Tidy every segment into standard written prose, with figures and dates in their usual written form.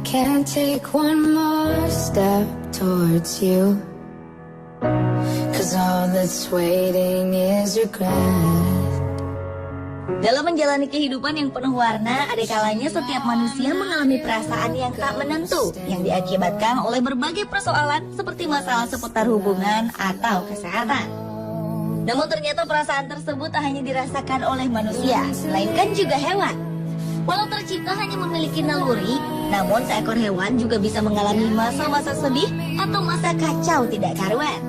can't take one more step towards you, 'cause all that's waiting is regret. Dalam menjalani kehidupan yang penuh warna, ada kalanya setiap manusia mengalami perasaan yang tak menentu, yang diakibatkan oleh berbagai persoalan seperti masalah seputar hubungan atau kesehatan. Namun ternyata perasaan tersebut tak hanya dirasakan oleh manusia, melainkan juga hewan. Walau tercipta hanya memiliki naluri, namun seekor hewan juga bisa mengalami masa-masa sedih atau masa kacau tidak karuan.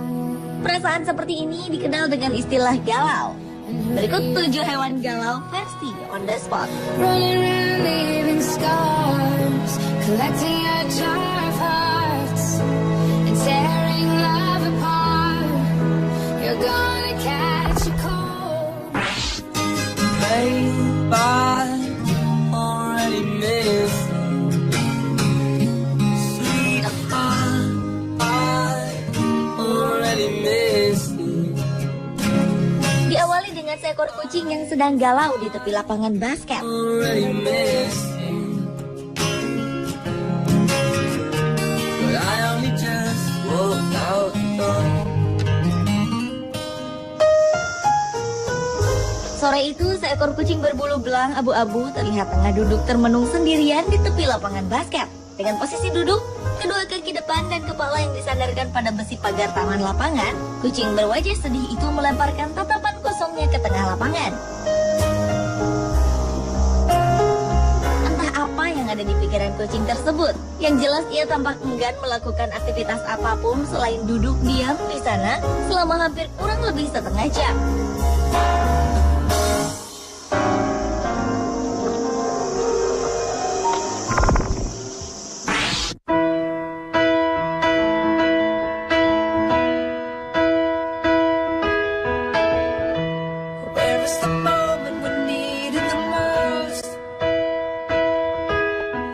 Perasaan seperti ini dikenal dengan istilah galau. Berikut 7 hewan galau versi On The Spot. Running around leaving scars, collecting a jar of hearts, and tearing love apart. You're gonna catch a cold. Babe, I already missing. Sweetheart, I already missing. Diawali dengan seekor kucing yang sedang galau di tepi lapangan basket. Already missing. But I only just walked out the door. Sore itu, seekor kucing berbulu belang abu-abu terlihat tengah duduk termenung sendirian di tepi lapangan basket. Dengan posisi duduk, kedua kaki depan dan kepala yang disandarkan pada besi pagar taman lapangan, kucing berwajah sedih itu melemparkan tatapan kosongnya ke tengah lapangan. Entah apa yang ada di pikiran kucing tersebut. Yang jelas ia tampak enggan melakukan aktivitas apapun selain duduk diam di sana selama hampir kurang lebih setengah jam.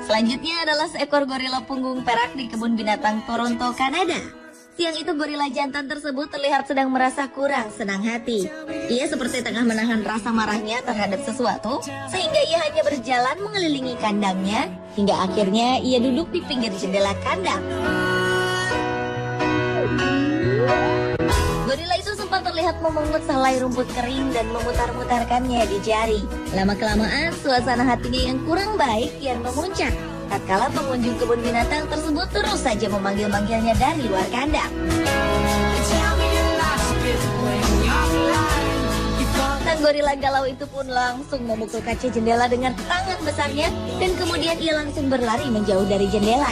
Selanjutnya adalah seekor gorila punggung perak di kebun binatang Toronto, Kanada. Siang itu gorila jantan tersebut terlihat sedang merasa kurang senang hati. Ia seperti tengah menahan rasa marahnya terhadap sesuatu, sehingga ia hanya berjalan mengelilingi kandangnya, hingga akhirnya ia duduk di pinggir jendela kandang. Gorila itu sempat terlihat memungut selai rumput kering dan memutar-mutarkannya di jari. Lama-kelamaan, suasana hatinya yang kurang baik kian memuncak. Tatkala pengunjung kebun binatang tersebut terus saja memanggil-manggilnya dari luar kandang. Sang gorila galau itu pun langsung memukul kaca jendela dengan tangan besarnya, dan kemudian ia langsung berlari menjauh dari jendela.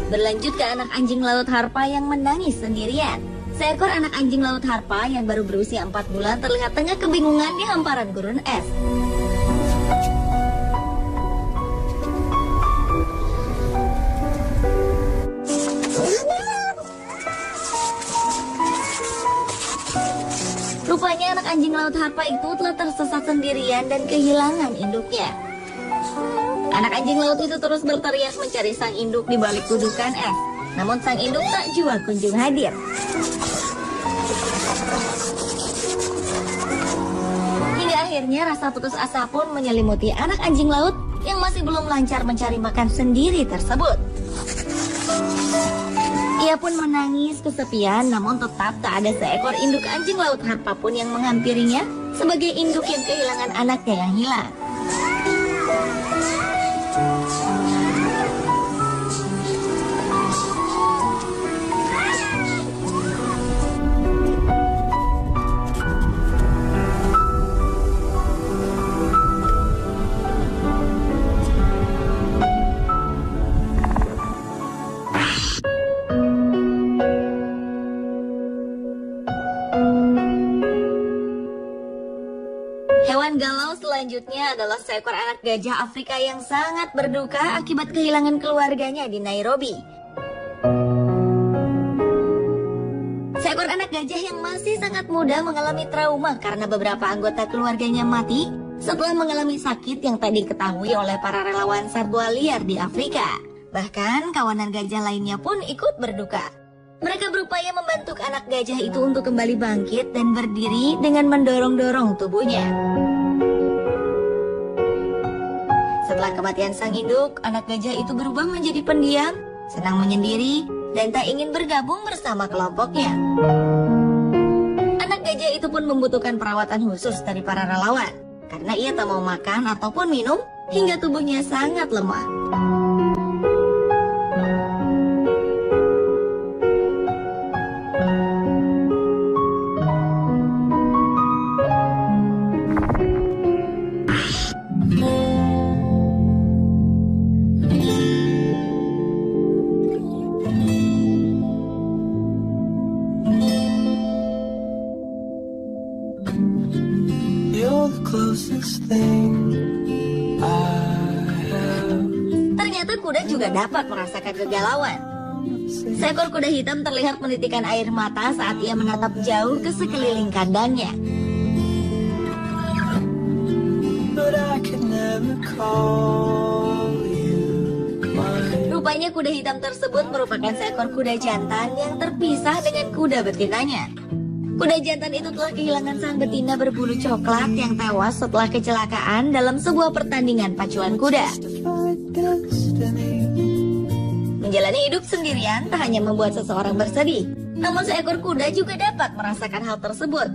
Berlanjut ke anak anjing laut Harpa yang menangis sendirian. Seekor anak anjing laut Harpa yang baru berusia 4 bulan terlihat tengah kebingungan di hamparan gurun es. Rupanya anak anjing laut Harpa itu telah tersesat sendirian dan kehilangan induknya. Anak anjing laut itu terus berteriak mencari sang induk di balik gudukan es. Namun sang induk tak jua kunjung hadir. Hingga akhirnya rasa putus asa pun menyelimuti anak anjing laut yang masih belum lancar mencari makan sendiri tersebut. Ia pun menangis kesepian, namun tetap tak ada seekor induk anjing laut Harpa pun yang menghampirinya sebagai induk yang kehilangan anaknya yang hilang. Hewan galau selanjutnya adalah seekor anak gajah Afrika yang sangat berduka akibat kehilangan keluarganya di Nairobi. Seekor anak gajah yang masih sangat muda mengalami trauma karena beberapa anggota keluarganya mati setelah mengalami sakit yang tak diketahui oleh para relawan satwa liar di Afrika. Bahkan kawanan gajah lainnya pun ikut berduka. Mereka berupaya membantu anak gajah itu untuk kembali bangkit dan berdiri dengan mendorong-dorong tubuhnya. Setelah kematian sang induk, anak gajah itu berubah menjadi pendiam, senang menyendiri, dan tak ingin bergabung bersama kelompoknya. Anak gajah itu pun membutuhkan perawatan khusus dari para relawan, karena ia tak mau makan ataupun minum hingga tubuhnya sangat lemah. Ternyata kuda juga dapat merasakan kegalauan. Seekor kuda hitam terlihat menitikan air mata saat ia menatap jauh ke sekeliling kandangnya. Rupanya kuda hitam tersebut merupakan seekor kuda jantan yang terpisah dengan kuda betinanya. Kuda jantan itu telah kehilangan sang betina berbulu coklat yang tewas setelah kecelakaan dalam sebuah pertandingan pacuan kuda. Menjalani hidup sendirian tak hanya membuat seseorang bersedih, namun seekor kuda juga dapat merasakan hal tersebut.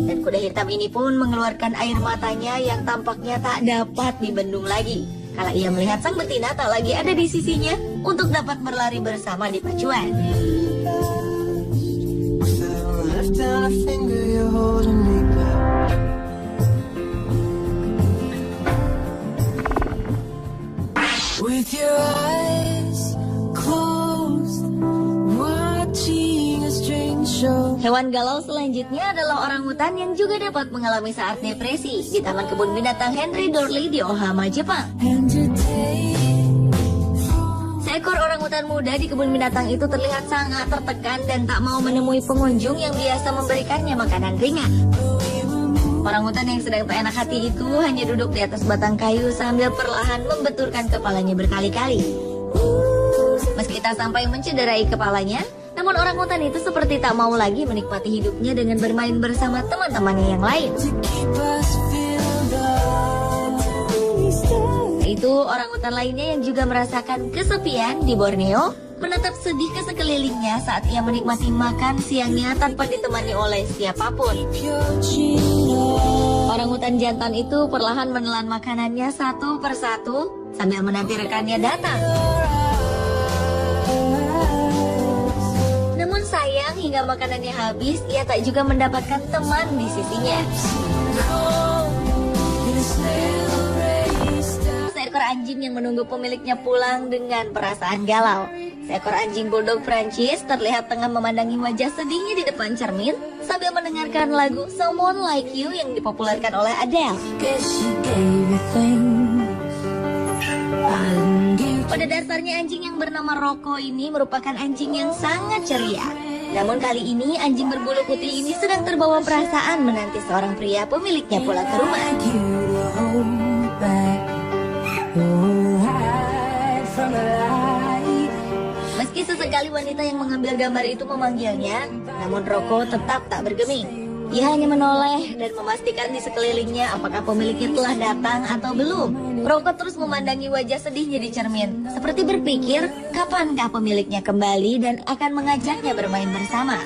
Dan kuda hitam ini pun mengeluarkan air matanya yang tampaknya tak dapat dibendung lagi kala ia melihat sang betina tak lagi ada di sisinya untuk dapat berlari bersama di pacuan. With your eyes closed, watching a strange show. Hewan galau selanjutnya adalah orangutan yang juga dapat mengalami saat depresi di Taman Kebun Binatang Henry Dorley di Ohama, Jepang. Seekor orangutan muda di kebun binatang itu terlihat sangat tertekan dan tak mau menemui pengunjung yang biasa memberikannya makanan ringan. Orangutan yang sedang tak enak hati itu hanya duduk di atas batang kayu sambil perlahan membenturkan kepalanya berkali-kali. Meski tak sampai mencederai kepalanya, namun orangutan itu seperti tak mau lagi menikmati hidupnya dengan bermain bersama teman-temannya yang lain. Itu orangutan lainnya yang juga merasakan kesepian di Borneo, menatap sedih ke sekelilingnya saat ia menikmati makan siangnya tanpa ditemani oleh siapapun. Orangutan jantan itu perlahan menelan makanannya satu persatu sambil menanti rekannya datang. Namun sayang hingga makanannya habis, ia tak juga mendapatkan teman di sisinya. Seekor anjing yang menunggu pemiliknya pulang dengan perasaan galau. Seekor anjing bulldog Prancis terlihat tengah memandangi wajah sedihnya di depan cermin sambil mendengarkan lagu Someone Like You yang dipopulerkan oleh Adele. Pada dasarnya anjing yang bernama Rocco ini merupakan anjing yang sangat ceria. Namun kali ini anjing berbulu putih ini sedang terbawa perasaan menanti seorang pria pemiliknya pulang ke rumah. Meski sesekali wanita yang mengambil gambar itu memanggilnya, namun Rocco tetap tak bergeming. Ia hanya menoleh dan memastikan di sekelilingnya apakah pemiliknya telah datang atau belum. Rocco terus memandangi wajah sedihnya di cermin, seperti berpikir kapankah pemiliknya kembali dan akan mengajaknya bermain bersama.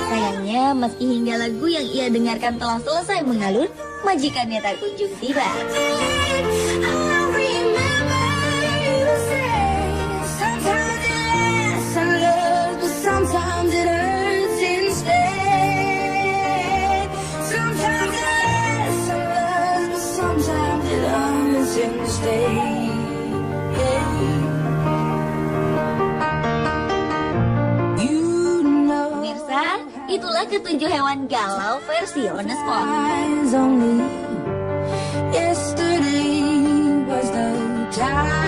Sayangnya, meski hingga lagu yang ia dengarkan telah selesai mengalun, majikannya tak kunjung tiba. Pemirsa, Itulah ketujuh hewan galau versi on the spot. Only yesterday was the time.